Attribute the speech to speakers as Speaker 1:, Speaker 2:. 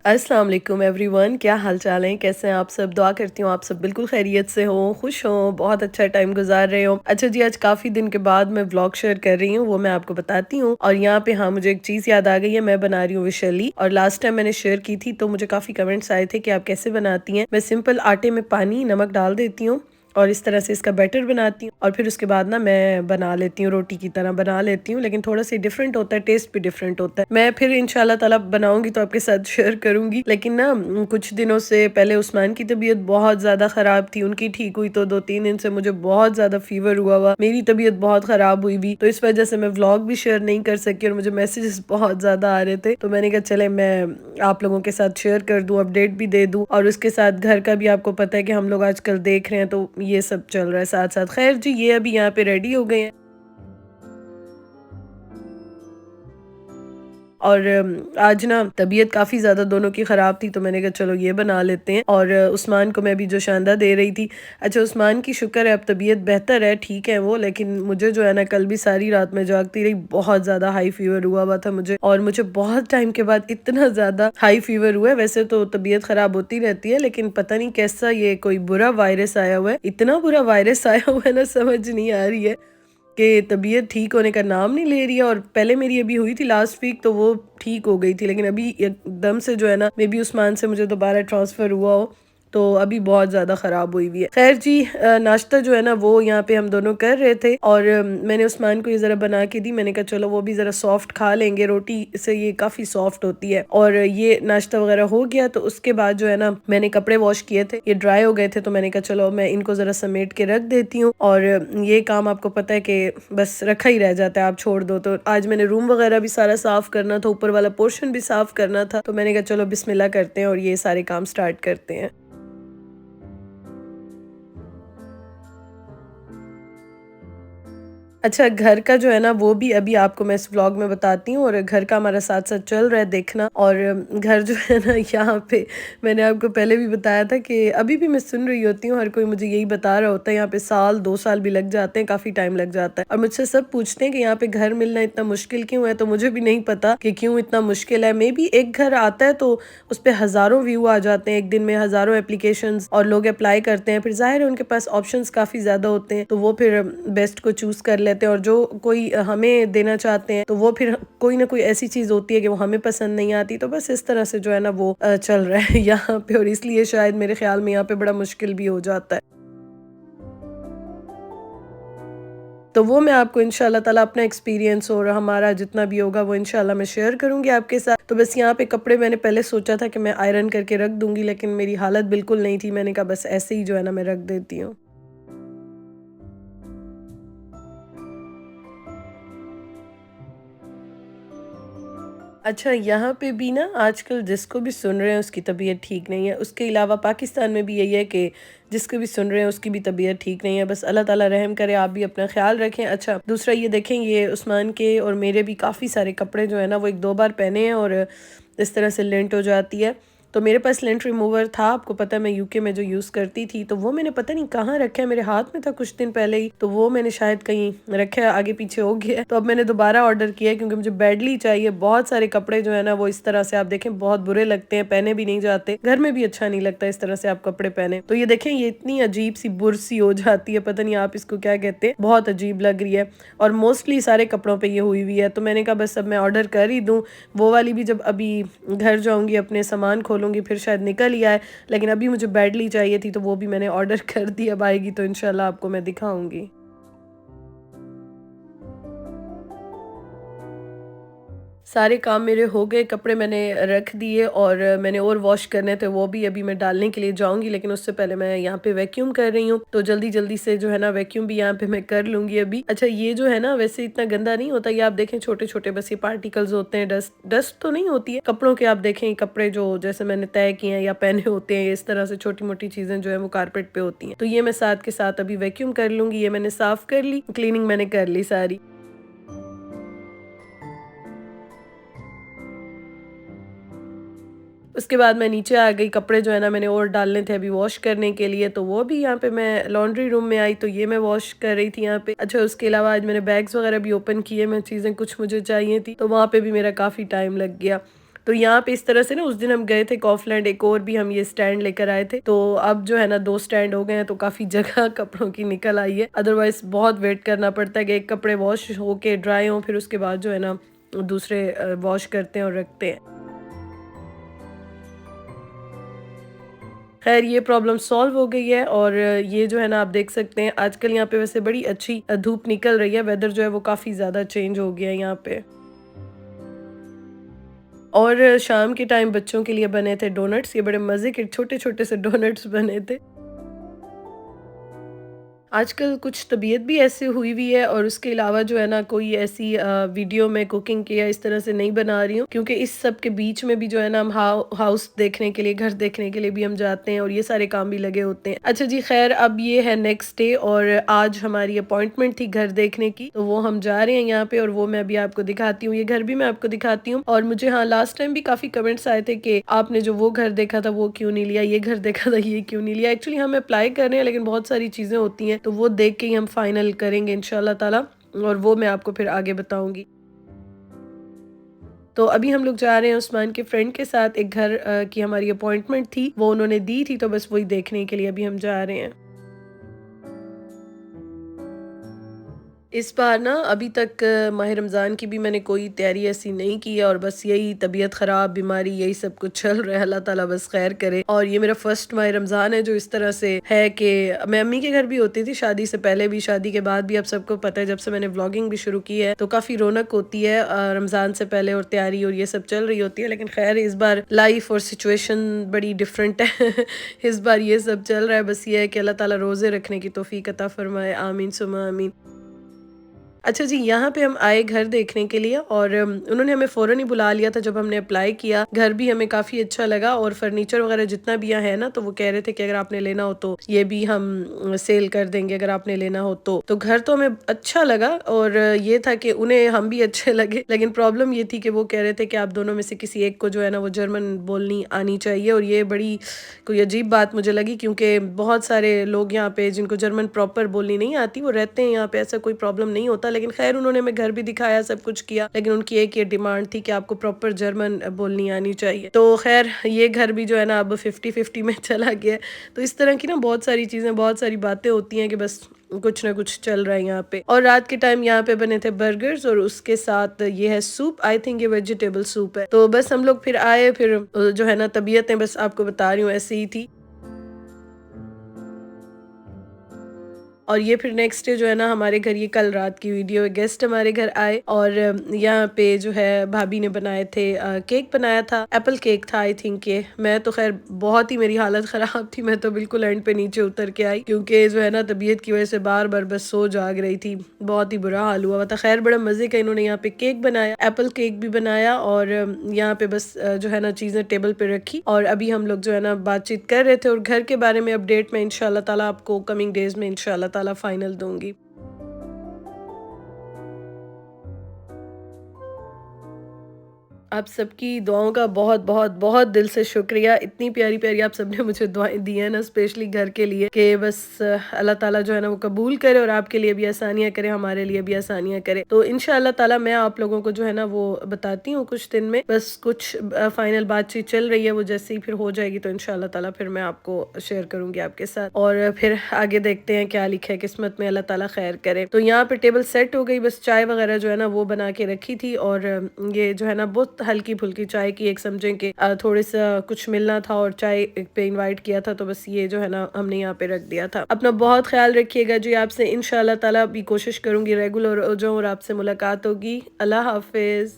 Speaker 1: अस्सलाम वालेकुम एवरीवन, क्या हाल चाल है? कैसे हैं आप सब? दुआ करती हूँ आप सब बिल्कुल खैरियत से हो, खुश हो, बहुत अच्छा टाइम गुजार रहे हो। अच्छा जी, आज काफ़ी दिन के बाद मैं व्लॉग शेयर कर रही हूँ, वो मैं आपको बताती हूँ। और यहाँ पे हाँ, मुझे एक चीज़ याद आ गई है, मैं बना रही हूँ विशली। और लास्ट टाइम मैंने शेयर की थी तो मुझे काफ़ी कमेंट्स आए थे कि आप कैसे बनाती हैं। मैं सिंपल आटे में पानी नमक डाल देती हूँ और इस तरह से इसका बैटर बनाती हूँ और फिर उसके बाद ना मैं बना लेती हूँ, रोटी की तरह बना लेती हूँ, लेकिन थोड़ा सा डिफरेंट होता है, टेस्ट भी डिफरेंट होता है। मैं फिर इंशाल्लाह ताला बनाऊंगी तो आपके साथ शेयर करूंगी। लेकिन ना कुछ दिनों से पहले उस्मान की तबीयत बहुत ज्यादा खराब थी, उनकी ठीक हुई तो 2-3 दिन से मुझे बहुत ज्यादा फीवर हुआ, मेरी तबीयत बहुत खराब हुई तो इस वजह से मैं व्लॉग भी शेयर नहीं कर सकी और मुझे मैसेजेस बहुत ज्यादा आ रहे थे। तो मैंने कहा चले मैं आप लोगों के साथ शेयर कर दूं, अपडेट भी दे दूं और उसके साथ घर का भी आपको पता है कि हम लोग आजकल देख रहे हैं तो ये सब चल रहा है साथ साथ। खैर जी, ये अभी यहाँ पे रेडी हो गए हैं और आज ना तबीयत काफ़ी ज़्यादा दोनों की ख़राब थी तो मैंने कहा चलो ये बना लेते हैं। और उस्मान को मैं अभी जो शानदा दे रही थी। अच्छा, उस्मान की शुक्र है अब तबीयत बेहतर है, ठीक है वो, लेकिन मुझे जो है ना कल भी सारी रात में जागती रही, बहुत ज़्यादा हाई फीवर हुआ था मुझे और मुझे बहुत टाइम के बाद इतना ज़्यादा हाई फीवर हुआ है। वैसे तो तबीयत ख़राब होती रहती है लेकिन पता नहीं कैसा ये कोई बुरा वायरस आया हुआ है, इतना बुरा वायरस आया हुआ है ना, समझ नहीं आ रही है कि तबीयत ठीक होने का नाम नहीं ले रही है। और पहले मेरी अभी हुई थी लास्ट वीक तो वो ठीक हो गई थी, लेकिन अभी एकदम से जो है ना, मे बी उस्मान से मुझे दोबारा ट्रांसफ़र हुआ हो तो अभी बहुत ज़्यादा ख़राब हुई हुई है। खैर जी, नाश्ता जो है ना वो यहाँ पे हम दोनों कर रहे थे और मैंने उस्मान को ये ज़रा बना के दी। मैंने कहा चलो वो भी ज़रा सॉफ्ट खा लेंगे, रोटी से ये काफ़ी सॉफ्ट होती है। और ये नाश्ता वगैरह हो गया तो उसके बाद जो है ना मैंने कपड़े वॉश किए थे, ये ड्राई हो गए थे तो मैंने कहा चलो मैं इनको ज़रा समेट के रख देती हूँ। और ये काम आपको पता है कि बस रखा ही रह जाता है, आप छोड़ दो। तो आज मैंने रूम वगैरह भी सारा साफ़ करना था, ऊपर वाला पोर्शन भी साफ़ करना था, तो मैंने कहा चलो बिस्मिल्लाह करते हैं और ये सारे काम स्टार्ट करते हैं। अच्छा, घर का जो है ना वो भी अभी आपको मैं इस व्लॉग में बताती हूँ और घर का हमारा साथ-साथ चल रहा है देखना। और घर जो है ना यहाँ पे मैंने आपको पहले भी बताया था कि अभी भी मैं सुन रही होती हूँ, हर कोई मुझे यही बता रहा होता है, यहाँ पे साल 2 साल भी लग जाते हैं, काफ़ी टाइम लग जाता है। और मुझसे सब पूछते हैं कि यहाँ पे घर मिलना इतना मुश्किल क्यों है? तो मुझे भी नहीं पता कि क्यों इतना मुश्किल है। मेबी एक घर आता है तो उसपे हज़ारों व्यू आ जाते हैं, एक दिन में हज़ारों एप्लीकेशंस और लोग अप्लाई करते हैं। फिर ज़ाहिर है उनके पास ऑप्शंस काफ़ी ज़्यादा होते हैं, तो वो फिर बेस्ट को चूज़ कर लेते हैं और जो कोई हमें देना चाहते हैं तो वो फिर कोई ना कोई ऐसी चीज़ होती है कि वो हमें पसंद नहीं आती। तो बस इस तरह से जो है ना वो चल रहा है यहाँ पे और इसलिए शायद मेरे ख्याल में यहाँ पे बड़ा मुश्किल भी हो जाता है। तो वो मैं आपको इंशाल्लाह ताला अपना एक्सपीरियंस और हमारा जितना भी होगा वो इंशाल्लाह मैं शेयर करूँगी आपके साथ। तो बस यहाँ पे कपड़े मैंने पहले सोचा था कि मैं आयरन करके रख दूँगी, लेकिन मेरी हालत बिल्कुल नहीं थी। मैंने कहा बस ऐसे ही जो है ना मैं रख देती हूँ। अच्छा, यहाँ पे भी ना आजकल जिसको भी सुन रहे हैं उसकी तबीयत ठीक नहीं है। उसके अलावा पाकिस्तान में भी यही है कि जिसको भी सुन रहे हैं उसकी भी तबीयत ठीक नहीं है। बस अल्लाह ताला रहम करे, आप भी अपना ख़्याल रखें। अच्छा, दूसरा ये देखें, ये उस्मान के और मेरे भी काफ़ी सारे कपड़े जो है ना वो 1-2 बार पहने हैं और इस तरह से लिंट हो जाती है। तो मेरे पास लिंट रिमूवर था, आपको पता है मैं यूके में जो यूज़ करती थी, तो वो मैंने पता नहीं कहाँ रखा है, मेरे हाथ में था कुछ दिन पहले ही, तो वो मैंने शायद कहीं रखा है, आगे पीछे हो गया है। तो अब मैंने दोबारा ऑर्डर किया है क्योंकि मुझे बैडली चाहिए। बहुत सारे कपड़े जो है ना वो इस तरह से आप देखें बहुत बुरे लगते हैं, पहने भी नहीं जाते, घर में भी अच्छा नहीं लगता इस तरह से आप कपड़े पहने। तो ये देखें, ये इतनी अजीब सी बुरसी हो जाती है, पता नहीं आप इसको क्या कहते हैं, बहुत अजीब लग रही है और मोस्टली सारे कपड़ों पे ये हुई हुई है। तो मैंने कहा बस अब मैं ऑर्डर कर ही दूँ, वो वाली भी जब अभी घर जाऊँगी अपने सामान खोलूँगी फिर शायद निकल ही आए, लेकिन अभी मुझे बैडली चाहिए थी तो वो भी मैंने ऑर्डर कर दी। अब आएगी तो इंशाल्लाह आपको मैं दिखाऊँगी। सारे काम मेरे हो गए, कपड़े मैंने रख दिए और मैंने और वॉश करने थे, वो भी अभी मैं डालने के लिए जाऊँगी, लेकिन उससे पहले मैं यहाँ पे वैक्यूम कर रही हूँ, तो जल्दी-जल्दी से जो है ना वैक्यूम भी यहाँ पे मैं कर लूँगी अभी। अच्छा, ये जो है ना वैसे इतना गंदा नहीं होता, ये आप देखें छोटे-छोटे बस ये पार्टिकल्स होते हैं, डस्ट डस्ट तो नहीं होती है। कपड़ों के आप देखें कपड़े जो जैसे मैंने तय किए हैं या पहने होते हैं, इस तरह से छोटी-मोटी चीज़ें जो है वो कारपेट पे होती हैं। तो ये मैं साथ के साथ अभी वैक्यूम कर लूँगी, ये मैंने साफ कर ली, क्लीनिंग मैंने कर ली सारी। उसके बाद मैं नीचे आ गई, कपड़े जो है ना मैंने और डालने थे अभी वॉश करने के लिए, तो वो भी यहाँ पे मैं लॉन्ड्री रूम में आई तो ये मैं वॉश कर रही थी यहाँ पे। अच्छा, उसके अलावा आज मैंने बैग्स वगैरह भी ओपन किए, मैं चीज़ें कुछ मुझे चाहिए थी, तो वहाँ पे भी मेरा काफ़ी टाइम लग गया। तो यहाँ पे इस तरह से ना उस दिन हम गए थे कॉफलैंड, एक और भी हम ये स्टैंड लेकर आए थे, तो अब जो है ना 2 स्टैंड हो गए हैं, तो काफ़ी जगह कपड़ों की निकल आई है। अदरवाइज़ बहुत वेट करना पड़ता है कि एक कपड़े वॉश होके ड्राई हों, फिर उसके बाद जो है ना दूसरे वॉश करते हैं और रखते हैं। खैर ये प्रॉब्लम सॉल्व हो गई है और ये जो है ना आप देख सकते हैं आजकल यहाँ पे वैसे बड़ी अच्छी धूप निकल रही है, वेदर जो है वो काफ़ी ज़्यादा चेंज हो गया है यहाँ पे। और शाम के टाइम बच्चों के लिए बने थे डोनट्स, ये बड़े मज़े के छोटे-छोटे से डोनट्स बने थे। आजकल कुछ तबीयत भी ऐसे हुई हुई है और उसके अलावा जो है ना कोई ऐसी वीडियो मैं कुकिंग की या इस तरह से नहीं बना रही हूँ, क्योंकि इस सब के बीच में भी जो है ना हम हाउस देखने के लिए, घर देखने के लिए भी हम जाते हैं और ये सारे काम भी लगे होते हैं। अच्छा जी, खैर अब ये है नेक्स्ट डे और आज हमारी अपॉइंटमेंट थी घर देखने की, तो वो हम जा रहे हैं यहाँ पे और वो मैं अभी आपको दिखाती हूँ। ये घर भी मैं आपको दिखाती हूँ। और मुझे हाँ लास्ट टाइम भी काफ़ी कमेंट्स आए थे कि आपने जो वो घर देखा था वो क्यों नहीं लिया, ये घर देखा था ये क्यों नहीं लिया। एक्चुअली हम अप्लाई कर रहे हैं लेकिन बहुत सारी चीज़ें होती हैं, तो वो देख के ही हम फाइनल करेंगे इंशाल्लाह ताला, और वो मैं आपको फिर आगे बताऊंगी। तो अभी हम लोग जा रहे हैं उस्मान के फ्रेंड के साथ, एक घर की हमारी अपॉइंटमेंट थी, वो उन्होंने दी थी, तो बस वही देखने के लिए अभी हम जा रहे हैं। इस बार ना अभी तक माह रमज़ान की भी मैंने कोई तैयारी ऐसी नहीं की है और बस यही तबीयत ख़राब, बीमारी, यही सब कुछ चल रहा है। अल्लाह ताला बस खैर करे। और ये मेरा फर्स्ट माह रमज़ान है जो इस तरह से है कि मैं अम्मी के घर भी होती थी शादी से पहले भी, शादी के बाद भी। अब सबको पता है जब से मैंने व्लॉगिंग भी शुरू की है तो काफ़ी रौनक होती है रमज़ान से पहले, और तैयारी और ये सब चल रही होती है। लेकिन खैर इस बार लाइफ और सिचुएशन बड़ी डिफरेंट है इस बार ये सब चल रहा है। बस ये है कि अल्लाह ताला रोज़े रखने की तौफीक अता फरमाए, आमीन सुमा आमीन। अच्छा जी, यहाँ पे हम आए घर देखने के लिए और उन्होंने हमें फ़ौरन ही बुला लिया था जब हमने अप्लाई किया। घर भी हमें काफ़ी अच्छा लगा और फर्नीचर वगैरह जितना भी यहाँ है ना, तो वो कह रहे थे कि अगर आपने लेना हो तो ये भी हम सेल कर देंगे अगर आपने लेना हो तो। तो घर तो हमें अच्छा लगा और ये था कि उन्हें हम भी अच्छे लगे। लेकिन प्रॉब्लम ये थी कि वो कह रहे थे कि आप दोनों में से किसी एक को जो है ना वो जर्मन बोलनी आनी चाहिए, और ये बड़ी कोई अजीब बात मुझे लगी, क्योंकि बहुत सारे लोग यहाँ पे जिनको जर्मन प्रॉपर बोलनी नहीं आती वो रहते हैं यहाँ पे, ऐसा कोई प्रॉब्लम नहीं होता। लेकिन खैर उन्होंने हमें घर भी दिखाया, सब कुछ किया, लेकिन उनकी एक ये डिमांड थी कि आपको प्रॉपर जर्मन बोलनी आनी चाहिए। तो खैर ये घर भी जो है ना अब 50-50 में चला गया है। तो इस तरह की ना बहुत सारी चीज़ें, बहुत सारी बातें होती हैं कि बस कुछ ना कुछ चल रहा है यहाँ पे। और रात के टाइम यहाँ पे बने थे बर्गर्स और उसके साथ ये है सूप, आई थिंक ये वेजिटेबल सूप है। तो बस हम लोग फिर आए, फिर जो है ना तबीयतें बस आपको बता रही हूँ ऐसे ही थी। और ये फिर नेक्स्ट डे जो है ना हमारे घर, ये कल रात की वीडियो है, गेस्ट हमारे घर आए और यहाँ पे जो है भाभी ने बनाए थे, केक बनाया था, एप्पल केक था आई थिंक ये। मैं तो खैर बहुत ही मेरी हालत ख़राब थी, मैं तो बिल्कुल एंड पे नीचे उतर के आई, क्योंकि जो है ना तबीयत की वजह से बार बार बस सो जाग रही थी, बहुत ही बुरा हाल हुआ था। खैर बड़ा मज़े का इन्होंने यहाँ पे केक बनाया, एप्पल केक भी बनाया और यहाँ पे बस जो है ना चीज़ें टेबल पे रखी और अभी हम लोग जो है ना बातचीत कर रहे थे। और घर के बारे में अपडेट मैं इंशाल्लाह ताला आपको कमिंग डेज में इंशाल्लाह ताला फाइनल दूंगी। आप सबकी दुआओं का बहुत बहुत बहुत दिल से शुक्रिया। इतनी प्यारी प्यारी आप सबने मुझे दुआएं दी हैं ना, स्पेशली घर के लिए, कि बस अल्लाह ताला जो है ना वो कबूल करे और आपके लिए भी आसानियां करे, हमारे लिए भी आसानियां करे। तो इंशाअल्लाह ताला मैं आप लोगों को जो है ना वो बताती हूँ कुछ दिन में, बस कुछ फाइनल बातचीत चल रही है, वो जैसे ही फिर हो जाएगी तो इंशाअल्लाह ताला फिर मैं आपको शेयर करूंगी आपके साथ, और फिर आगे देखते हैं क्या लिखा है किस्मत में, अल्लाह ताला खैर करे। तो यहाँ पे टेबल सेट हो गई, बस चाय वगैरह जो है ना वो बना के रखी थी और ये जो है ना बहुत हल्की फुल्की चाय की, एक समझें कि थोड़े सा कुछ मिलना था और चाय पे इनवाइट किया था, तो बस ये जो है ना हमने यहाँ पे रख दिया था। अपना बहुत ख्याल रखिएगा जी, आपसे इंशाल्लाह ताला भी कोशिश करूंगी रेगुलर हो जाऊं और आपसे मुलाकात होगी। अल्लाह हाफिज।